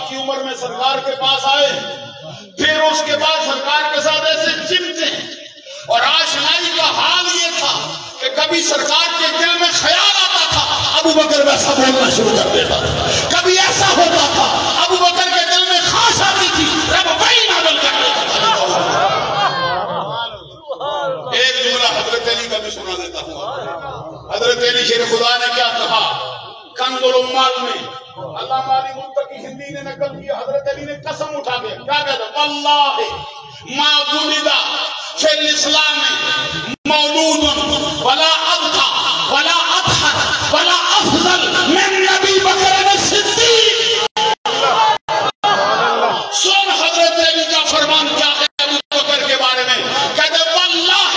کی عمر میں سرکار کے پاس آئے، پھر اس کے بعد سرکار کے ساتھ ایسے چمٹے، اور آشنائی کا حال یہ تھا کہ کبھی سرکار کے دل میں خیال آتا تھا ابو بکر ویسا بولنا شروع کر دیتا تھا، کبھی ایسا ہوتا تھا ابو بکر کے دل میں خواہش آتی تھی رب وہی نازل کر دیتا تھا۔ ایک جملہ حضرت علی کا بھی سنا دیتا ہوں۔ حضرت علی شیر خدا نے کیا کہا کنز العمال میں، علامہ علی متقی ہندی نے نقل کیا، حضرت علی نے قسم اٹھا کے کیا کہتا واللہ ما ولد فی الاسلام مولود ولا ابقى ولا اطهر ولا افضل من نبی بکر الصدیق۔ سن حضرت علی کا فرمان کیا ہے ابو بکر کے بارے میں، کہتے واللہ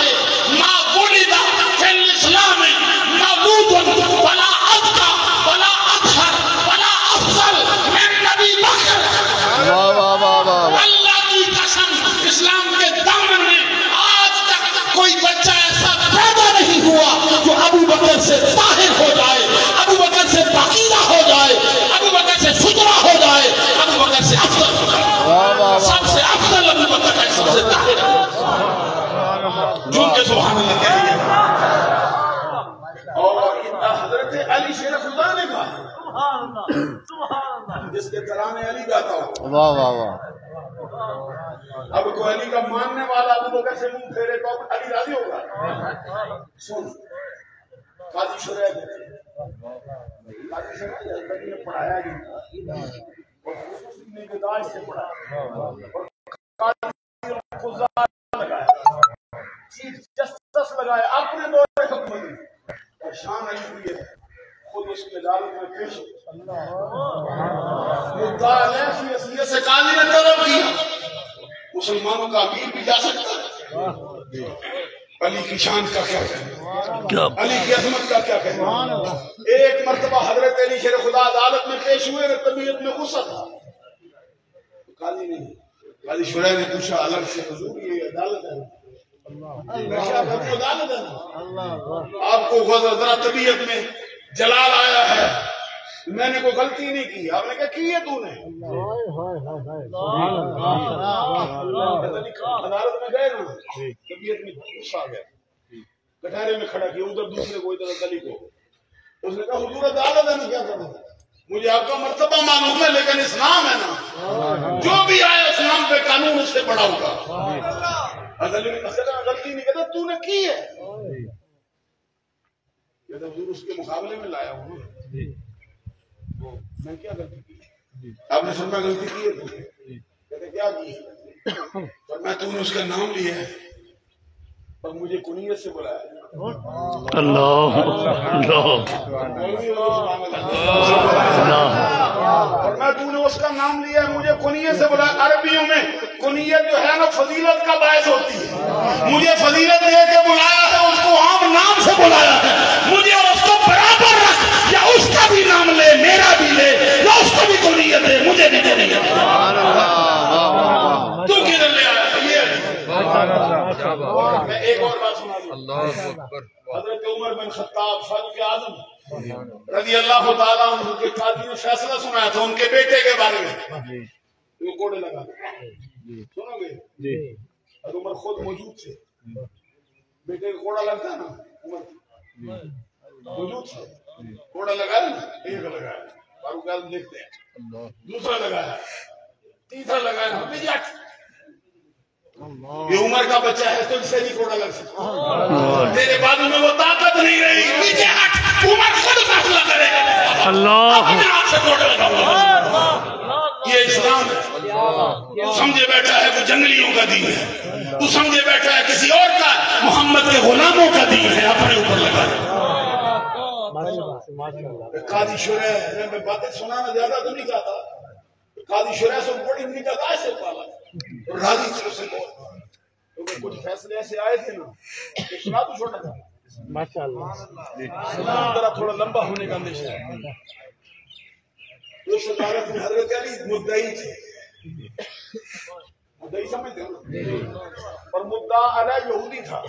ما ولد فی الاسلام مولود ولا ابقى ولا اطهر ولا افضل من نبی بکر۔ اللہ کی قسم اسلام کے دامن میں آج تک کوئی بچہ ایسا پیدا نہیں ہوا جو ابو بکر سے طاہر ہو جائے، ابو بکر سے پاکیزہ ہو جائے، ابو بکر سے ستھرا ہو جائے، ابو بکر سے افضل ہو جائے۔ سب سے افضل ابو بکر ہے، سب سے طاہر ہے، جن کے سبحان اللہ کہیے۔ اور حضرت علی شیر خدا نے کہا جس کے ترانے علی گاتا ہو، واہ واہ واہ۔ اب کوئی علی کا ماننے والا ابو بکر سے منہ پھیرے تو علی راضی ہوگا؟ سن قاضی شریعت نے پڑھایا گیا اور خصوصی نگہداشت سے پڑھایا اور قاضی قضات لگایا، چیف جسٹس لگایا اپنے دور حکومت میں، اور شان علی کی ہے خود اس کی عدالت میں پیش مدعا علیہ کی حیثیت سے قاضی نے طلب کیا مسلمانوں کا امیر بھی جا سکتا ہے، علی کی شان کا کیا کہنا، علی کی عظمت کا کیا کہنا۔ ایک مرتبہ حضرت علی شیر خدا عدالت میں پیش ہوئے، طبیعت میں غصہ تھا، قاضی نے قاضی شریعت نے پوچھا الگ سے حضور یہ عدالت ہے، میں کیا کروں عدالت ہے، آپ کو ذرا طبیعت میں جلال آیا ہے، میں نے کوئی غلطی نہیں کی، آپ نے کہا کی ہے تو نے، عدالت میں گئے نا طبیعت میں غصہ آ گیا، کٹہرے میں کھڑا کیا ادھر دوسرے کو ادھر علی کو، اس نے کہا حضور عدالت ہے نا کیا کرنا، مجھے آپ کا مرتبہ معلوم ہے لیکن اسلام ہے نا، جو بھی آیا اسلام پہ قانون اس سے بڑا ہوگا۔ علی نے غلطی نہیں کہتا تو نے کی ہے، کہتا حضور اس کے مقابلے میں لایا ہوں میں کیا غلطی کی، آپ نے فرمایا غلطی کی ہے تو کہتے کیا کی ہے، فرمایا تو نے اس کا نام لیا ہے اور مجھے کنیت سے بلایا، اللہ فرمایا تو نے اس کا نام لیا ہے مجھے کنیت سے بلایا۔ عربیوں میں کنیت جو ہے نا فضیلت کا باعث ہوتی ہے، مجھے فضیلت دے کے بلایا ہے، اس کو عام نام سے بلایا ہے، مجھے اور اس کو برابر رکھ، یا اس کا بھی نام لے میرا بھی لے، یا اس کو بھی کنیت دے مجھے بھی کنیت دے، تو کدھر لے آیا یہ۔ میں ایک اور بات سنا دوں، حضرت عمر بن خطاب فاروق اعظم رضی اللہ تعالیٰ عنہ کے قاضی نے فیصلہ سنایا تھا ان کے بیٹے کے بارے میں، وہ کوڑے لگا سنو گے، اور عمر خود موجود تھے، بیٹے کا کوڑا لگتا ہے نا عمر موجود تھے، کوڑا لگایا نا، ایک لگایا فاروق اعظم دیکھتے ہیں، دوسرا لگایا، تیسرا لگایا، یہ عمر کا بچہ ہے تو اسے نہیں کوڑا لگ سکتا، تیرے بازو میں وہ طاقت نہیں رہی، پیچھے ہٹ، عمر خود فیصلہ کرے گا، اللہ اپنے آپ سے کوڑا لگاؤں۔ یہ اسلام ہے، تو سمجھے بیٹھا ہے وہ جنگلیوں کا دین ہے، تو سمجھے بیٹھا ہے کسی اور کا، محمد کے غلاموں کا دین ہے، اپنے اوپر لگا ہے۔ قاضی شریع میں باتیں سنانا زیادہ تو نہیں چاہتا، قاضی شریع سے بڑی نگہداشت سے پالا، راضی سے اسے بہت، کیونکہ کچھ فیصلے ایسے آئے تھے نا کہ سنا تو چھوڑنا تھا، ماشاءاللہ ذرا تھوڑا لمبا ہونے کا اندیشہ ہے۔ اس عدالت میں حضرت علی مدعی تھے، مدعی سمجھتے ہو، اور مدعا علیہ یہودی تھا،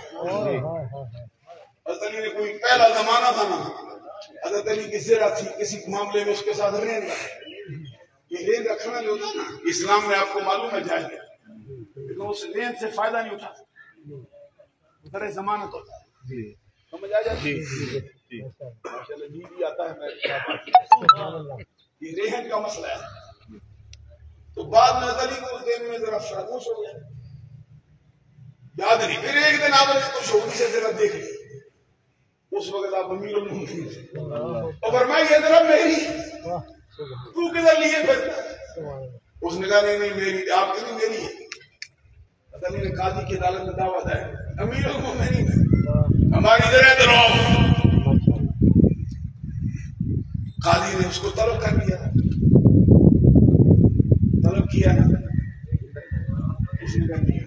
حضرت علی نے کوئی پہلا زمانہ تھا نا، حضرت علی کی زرہ تھی کسی معاملے میں اس کے ساتھ رہنے کا، یہ رین رکھنا جو ہوتا نا اسلام میں آپ کو معلوم ہے جائے گا، لیکن اس رین سے فائدہ نہیں اٹھا سکتا، ادھر ضمانت ہوتا ہے، سمجھ آ جاتی ہے؟ ماشاءاللہ جی بھی آتا ہے، یہ رین کا مسئلہ ہے۔ تو بعد میں علی کو اس دن میں ذرا فراموش ہو گیا، یاد نہیں، پھر ایک دن آپ نے کچھ شعوری سے ذرا دیکھ لی، اس وقت آپ امیر المومنین تھے، اور فرمایا یہ ذرا میری تو کدھر لیے پھر؟ اس نے کہا نہیں نہیں میری، آپ کی نہیں میری ہے۔ علی نے قاضی کی عدالت میں دعویٰ دائر، امیر المومنین ہماری ادھر ہے دراؤ۔ قاضی نے اس کو طلب کر لیا، طلب کیا نا، اس نے کہا نہیں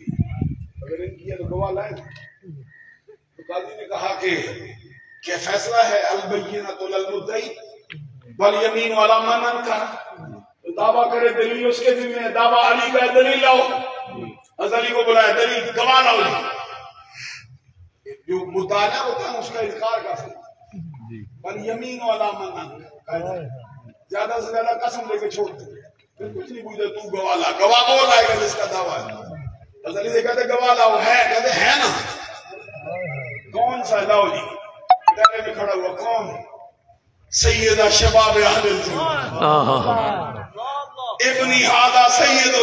اگر ان کیا تو گواہ لائیں۔ تو قاضی نے کہا کہ فیصلہ ہے البینۃ للمدعی والیمین علی من انکر، دعویٰ کرے دلیل اس کے ذمہ ہے، دعویٰ علی کا دلیل لاؤ، از علی کو بلایا دلیل گواہ لاؤ، جو مطالعہ ہوتا ہے اس کا اذکار کا والیمین علی من انکر، زیادہ سے زیادہ قسم لے کے چھوڑ دے، پھر کچھ نہیں پوچھتے تو گواہ لا، گواہ وہ لائے گا جس کا دعویٰ ہے۔ از علی سے کہتے گواہ لاؤ، ہے کہتے ہے نا، کون سا لاؤ جی، ڈرے میں کھڑا ہوا کون؟ سیدہ شباب اہل الجنہ ابنی ہادہ سید،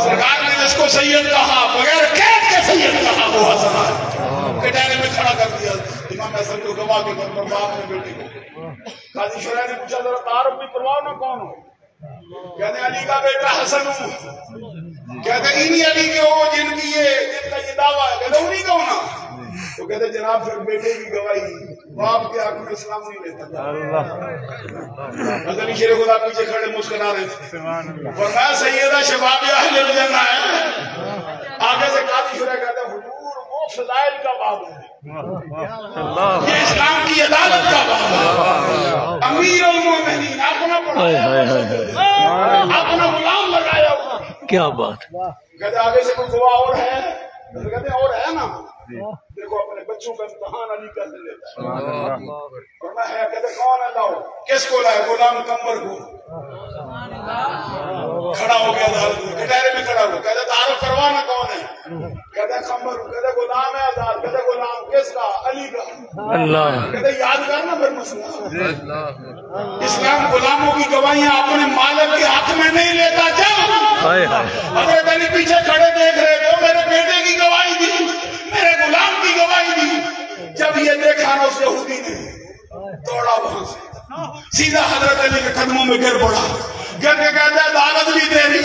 سرکار نے جس کو سید کہا بغیر قید کے سید کہا وہ حسن ہے، کہ ڈرے میں کھڑا کر دیا امام حسن کو گواہ کے طور پر، باپ نے بیٹے کو۔ قاضی شرح نے پوچھا ذرا تعارف بھی کرواؤ نا کون ہو؟ کہتے علی کا بیٹا حسن ہوں، کہتے انہی علی کے ہو جن کا یہ دعویٰ ہے، کہتے انہی کا ہونا، تو کہتے جناب پھر بیٹے کی گواہی باپ کے حق میں اسلام نہیں لیتا۔ علی شیر خدا پیچھے کھڑے مسکرا رہے تھے، فرمایا سیدہ شباب اہل الجنہ ہے۔ آگے سے قاضی شرح کہتا ہے حضور وہ فضائل کا باب ہے، یہ اسلام کی عدالت کا باب ہے، امیر المومنین اپنا پڑھایا، اپنا غلام لگایا ہوا، کیا بات۔ کہتے آگے سے کوئی گواہ اور ہے؟ کہتے اور ہے نا، دیکھو اپنے بچوں کا امتحان علی کیسے لیتا ہے، اور میں ہے کہتے کون ہے لاؤ، کس کو لائے؟ غلام کمبر کو، کھڑا ہو گیا کٹہرے میں کھڑا ہوا، کہتے تعارف کروانا کون ہے؟ کہتے کمبر، کہتے غلام ہے آزاد، کہتے غلام کس کا؟ علی کا۔ کہتے یاد کرنا پھر مسئلہ، اسلام غلاموں کی گواہیاں اپنے مالک کے حق میں نہیں لیتا۔ جب حضرت علی پیچھے کھڑے دیکھ رہے تھے، میرے بیٹے کی گواہی دی، میرے غلام کی گواہی دی، جب یہ دیکھا نا اس یہودی نے دوڑا وہاں سے سیدھا حضرت علی کے قدموں میں گر پڑا، گر کے کہتا ہے عدالت بھی تیری،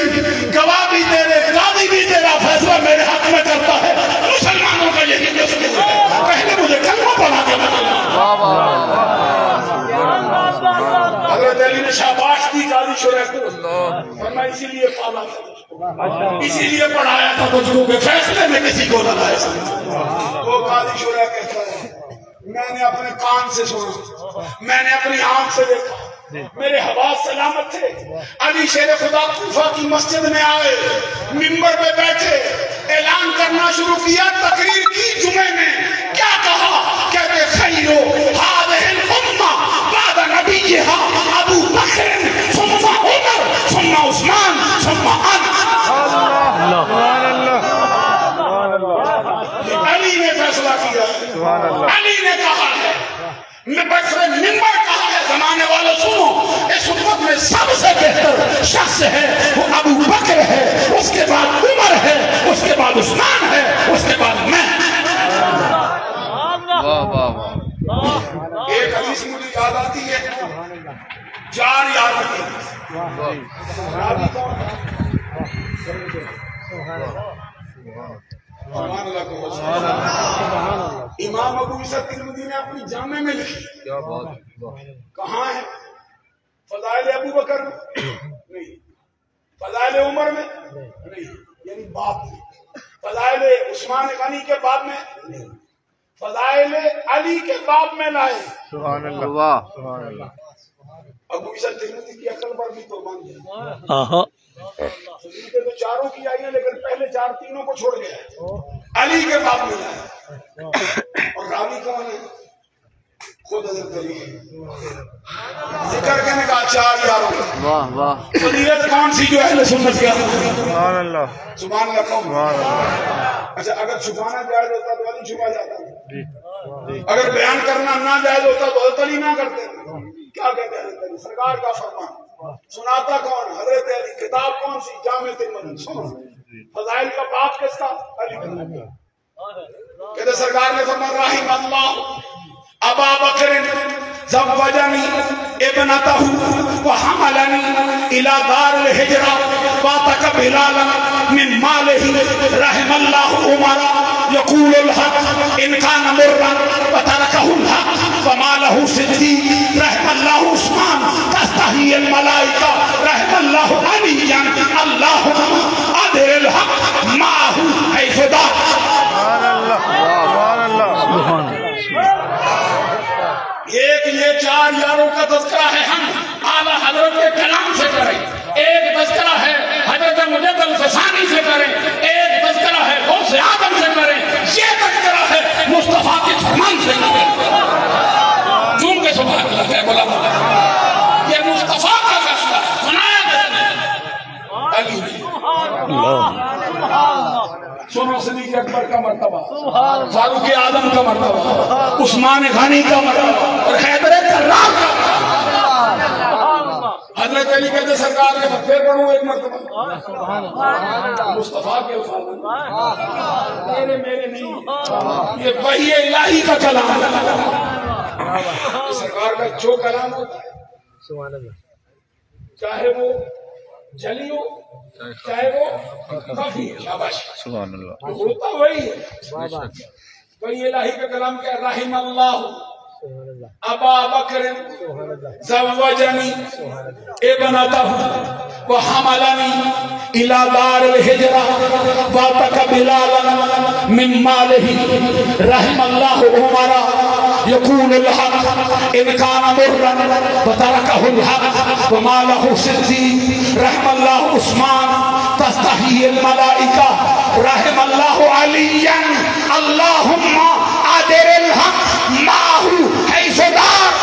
گواہ بھی تیرے، قاضی بھی تیرا، فیصلہ میرے حق میں کرتا ہے، مسلمانوں کا یہی دستور ہے، پہلے مجھے کلمہ پڑھا کے بتانا۔ حضرت علی نے شاباش دی قاضی شرح کو، فرمایا اسی لیے پالا تھا، اسی لیے پڑھایا تھا تجھ کو کہ فیصلے میں کسی کو نہ لائے۔ وہ قاضی شرح کہتا ہے میں نے اپنے کان سے سنا، میں نے اپنی آنکھ سے دیکھا، میرے حواس سلامت تھے۔ علی شیر خدا کوفہ کی مسجد میں آئے، منبر پہ بیٹھے، اعلان کرنا شروع کیا، تقریر کی جمعے میں، کیا کہا؟ کہتے خیرو ہذہ الامہ بعد نبیہا ابو بکر ثم عمر ثم عثمان ثم انا۔ علی نے فیصلہ کیا، علی نے کہا ہے، منبر کہا ہے، زمانے والوں سنو، اس امت میں سب سے بہتر شخص ہے وہ ابو بکر ہے، اس کے بعد عمر ہے، اس کے بعد عثمان ہے، اس کے بعد میں۔ ایک حدیث مجھے یاد آتی ہے، چار یاد رکھیں، امام ابو عیسیٰ ترمذی نے اپنی جامع میں لکھی، کہاں ہے؟ فضائل ابو بکر میں نہیں، فضائل عمر میں نہیں، یعنی باپ میں، فضائل عثمان غنی کے باب میں نہیں، فضائل علی کے باب میں لائے۔ سبحان اللہ۔ ابو عیسیٰ ترمذی کی عقل پر بھی قربان جائے، تو چاروں کی آئی ہیں لیکن پہلے چار تینوں کو چھوڑ گیا، علی کے باب میں لائے۔ اور راوی کون ہے؟ خود حضرت علی ذکر کرنے کا 4 یاروں کا واہ واہ فضیلت کون سی جو اہل سنت کے سبحان اللہ سبحان اللہ کون اچھا اگر چھپانا جائز ہوتا تو علی چھپا جاتا اگر بیان کرنا نہ جائز ہوتا تو حضرت علی نہ کرتے کیا کہتے ہیں حضرت علی سرکار کا فرمان سناتا کون حضرت علی کتاب کون سی جامع ترمذی سنو فضائل کا باب کس کا علی کہتے سرکار نے فرمایا رحم اللہ ابا بکر زوجنی ابنتہ وحملنی الى دار الحجرہ واتک بلالا من مالہ رحم اللہ عمر یقول الحق ان کان مرا وترکہ الحق وما له صدیق رحم اللہ عثمان تستحی الملائکہ رحم اللہ علیا اللہم ادر الحق معه حیث دار سبحان اللہ سبحان اللہ ایک یہ 4 یاروں کا تذکرہ ہے ہم اعلیٰ حضرت کے کلام سے کریں ایک تذکرہ ہے حضرت مجدد الفسانی سے کریں ایک تذکرہ ہے غوث آدم سے کریں یہ تذکرہ ہے مصطفیٰ کے فرمان سے کریں جون کے سبحان اللہ ہے بولا یہ مصطفیٰ کا فیصلہ سنایا علی اللہ سنو صدیق اکبر کا مرتبہ فاروق اعظم کا مرتبہ عثمان غنی کا مرتبہ اور حیدر کرار کا حضرت علی کہتے سرکار نے پھر پڑھوں ایک مرتبہ مصطفیٰ کے الفاظ میرے نہیں یہ وحی الہی کا کلام سرکار کا جو کلام ہوتا ہے چاہے وہ جلی ہو چاہے وہ خفی شاباش سبحان اللہ ہوتا وہی ہے وہی الہی کا کلام کیا رحم اللہ ابا بکر زوجنی ابنتہ وحملنی الى دار الحجرہ واتک بلالا من مالہ رحم اللہ عمر یقول الحق ان کان مرا وترکہ الحق وما له صدیق رحم اللہ عثمان تستحی الملائکہ رحم اللہ علیا اللہم ادر الحق معه حیث دار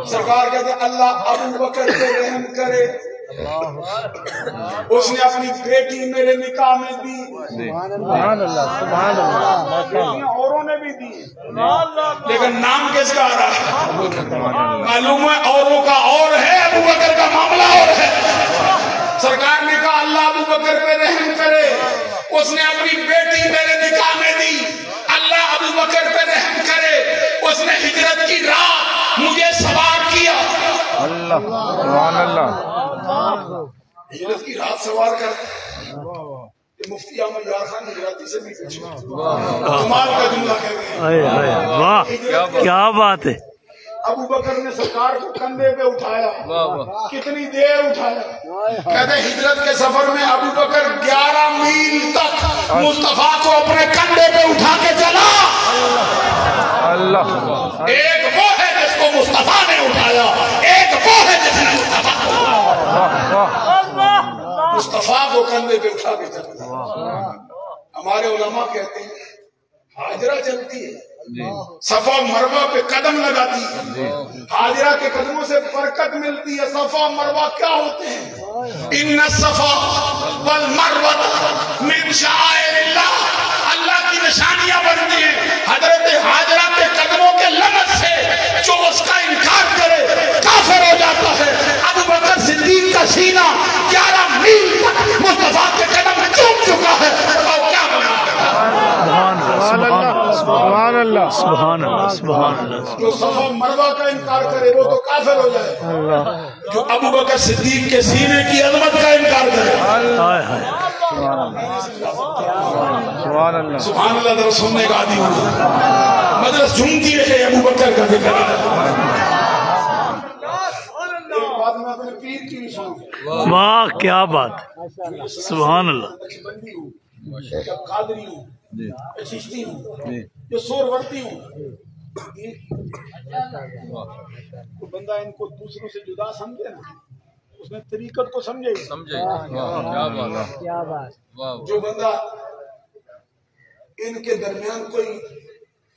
سرکار کہتے اللہ ابو بکر کو رحم کرے اس نے اپنی بیٹی میرے نکاح میں دی سبحان اللہ سبحان اللہ اوروں نے بھی دی لیکن نام کس کا آ رہا ہے معلوم ہے اوروں کا اور ہے ابو بکر کا معاملہ اور ہے سرکار نے کہا اللہ ابو بکر پہ رحم کرے اس نے اپنی بیٹی میرے نکاح میں دی اللہ ابو بکر پہ رحم کرے اس نے ہجرت کی راہ مجھے سوار کیا اللہ سبحان اللہ ہجرت کی رات سوار کر مفتی احمد یار خان ہجراتی سے بھی پوچھو کمال کا جملہ کہہ گئے واہ کیا بات ہے ابو بکر نے سرکار کو کندھے پہ اٹھایا کتنی دیر اٹھایا کہتے ہجرت کے سفر میں ابو بکر 11 میل تک مصطفیٰ کو اپنے کندھے پہ اٹھا کے چلا اللہ ایک وہ ہے جس کو مصطفیٰ نے اٹھایا ایک وہ ہے جس نے مصطفیٰ کو کندھے پہ اٹھا کے چلا ہمارے علماء کہتے ہیں حاجرہ چلتی ہے صفا مروہ پہ قدم لگاتی ہے حاجرہ کے قدموں سے برکت ملتی ہے صفا مروہ کیا ہوتے ہیں ان الصفا والمروہ من شعائر اللہ اللہ کی نشانیاں بنتی ہیں حضرت حاجرہ کے قدموں کے لمس سے جو اس کا انکار کرے کافر ہو جاتا ہے ابو بکر صدیق کا سینہ 11 میل تک مصطفیٰ کے قدم چوم چکا ہے اور کیا بنا سبحان اللہ سبحان اللہ سبحان اللہ جو صفا مروہ کا انکار کرے وہ تو کافر ہو جائے جو ابو بکر صدیق کے سینے کی عظمت کا انکار کرے سبحان اللہ سبحان اللہ ذرا سننے کا عادی ہونا مجلس جھومتی رہے ابو بکر کا ذکر واہ کیا بات سبحان اللہ قادری ہوں چشتی ہوں جو سور ورتی ہوں بندہ ان کو دوسروں سے جدا سمجھے نا اس نے طریقت کو سمجھے جو بندہ ان کے درمیان کوئی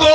2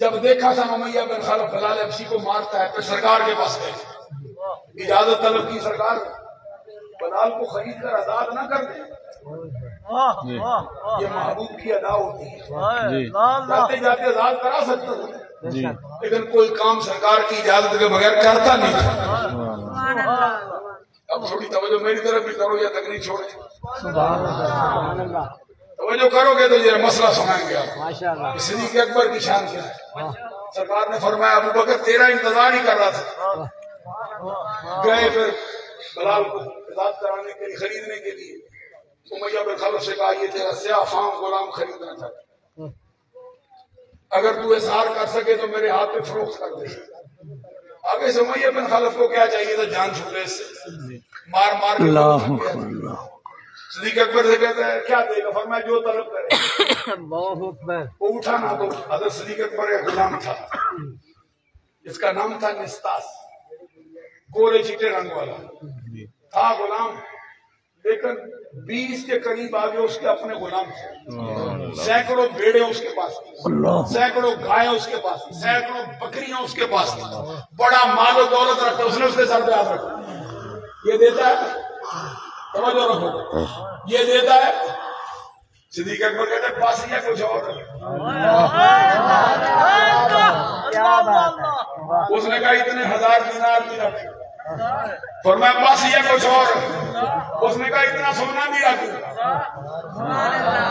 جب دیکھا تھا امیہ بن خلف بلال حبشی کو مارتا ہے پھر سرکار کے پاس گئے، اجازت طلب کی، سرکار بلال کو خرید کر آزاد نہ کر دیں، یہ محبوب کی ادا ہوتی ہے، جاتے جاتے آزاد کرا سکتا تھا لیکن کوئی کام سرکار کی اجازت کے بغیر کرتا نہیں تھا۔ اب تھوڑی توجہ میری طرف بھی کرو یا تقریر چھوڑیں، توجہ کرو گے تو یہ مسئلہ سنائیں گے آپ۔ صدیق اکبر کی شان کیا ہے؟ سرکار نے فرمایا ابو بکر تیرا انتظار ہی کر رہا تھا، گئے پھر بلال کو آزاد کرانے کے لیے، خریدنے کے لیے، امیہ بن خلف سے کہا یہ تیرا سیاہ فام غلام خریدنا چاہتا، اگر تو اظہار کر سکے تو میرے ہاتھ پہ فروخت کر دے۔ آگے سے امیہ بن خلف کو کیا چاہیے تھا؟ جان چھوڑے سے مار مار کے۔ صدیق اکبر سے کہتا ہے کیا دے گا؟ فرمایا جو طلب کرے۔ وہ اٹھا نہ تو حضرت صدیق اکبر ایک غلام تھا جس کا نام تھا نستاس، گورے چٹے رنگ والا تھا غلام، لیکن 20 کے قریب آگے اس کے اپنے غلام تھے، سینکڑوں بھیڑیں اس کے پاس تھی، سینکڑوں گائیں اس کے پاس تھی، سینکڑوں بکریاں اس کے پاس تھی، بڑا مال و دولت رکھتا، اس نے اس کے سر پہ ہاتھ رکھا، یہ دیتا ہے، توجہ رکھو، یہ دیتا ہے۔ صدیق اکبر کہتے ہیں پاس یا کچھ اور، اس نے کہا اتنے 1000 دینار بھی رکھ، فرمایا پاس یا کچھ اور، اس نے کہا اتنا سونا بھی رکھ۔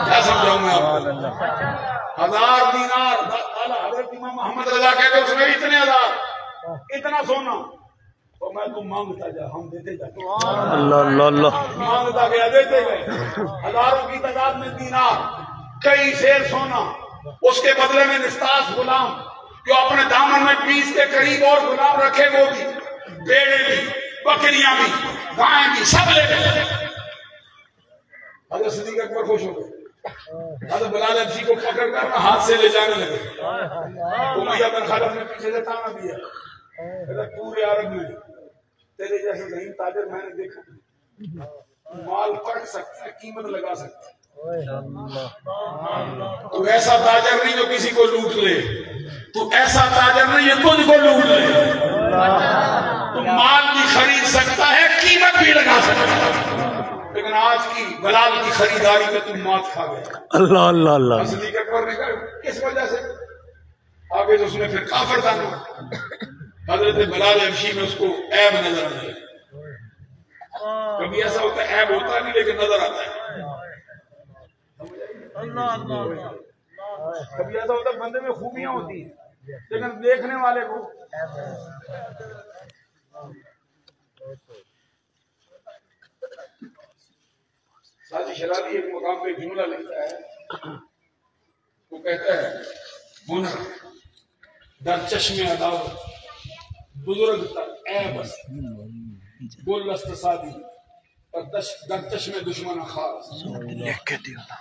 کیا سمجھاؤں میں آپ کو؟ 1000 دینار، حضرت امام محمد رضا کہتے ہیں اس میں اتنے 1000، اتنا سونا، تو میں تم مانگتا جا، ہم دیتے جا، اللہ اللہ اللہ، مانگتا گیا دیتے گئے، ہزاروں کی تعداد میں دینار، کئی سیر سونا، اس کے بدلے میں نستاس غلام جو اپنے دامن میں 20 کے قریب اور غلام رکھے، وہ بھی، بیڑے بھی، بکریاں بھی، گائیں بھی، سب لے گئے۔ حضرت صدیق اکبر خوش ہو گئے، حضرت بلال حبشی کو پکڑ کر ہاتھ سے لے جانے لگے، امیہ بن خلف نے پیچھے سے تانا دیا، پورے عرب میں تیرے جیسے ذہین تاجر میں نے دیکھا، مال پرکھ سکتا ہے، قیمت لگا سکتا ہے، تو ایسا تاجر نہیں جو کسی کو لوٹ لے، تو ایسا تاجر نہیں جو تجھ کو لوٹ لے، تو مال بھی خرید سکتا ہے، قیمت بھی لگا سکتا ہے، لیکن آج کی بلال کی خریداری میں تم مات کھا گئے۔ اللہ اللہ اللہ، صدیق اکبر نے کہا کس وجہ سے؟ آگے تو اس نے پھر کافر تھا، حضرت بلال حبشی میں اس کو عیب نظر آتا ہے، کبھی ایسا ہوتا ہے عیب ہوتا نہیں لیکن نظر آتا ہے، کبھی ایسا ہوتا ہے بندے میں خوبیاں ہوتی ہیں لیکن دیکھنے والے کو۔ ساجی شرابی ایک مقام پہ جملہ لکھتا ہے، وہ کہتا ہے گناہ در چشم عداوت بزرگ تک عیب است، گل است سادی در چشم دشمن خاص۔ لکھ کے دیو نا۔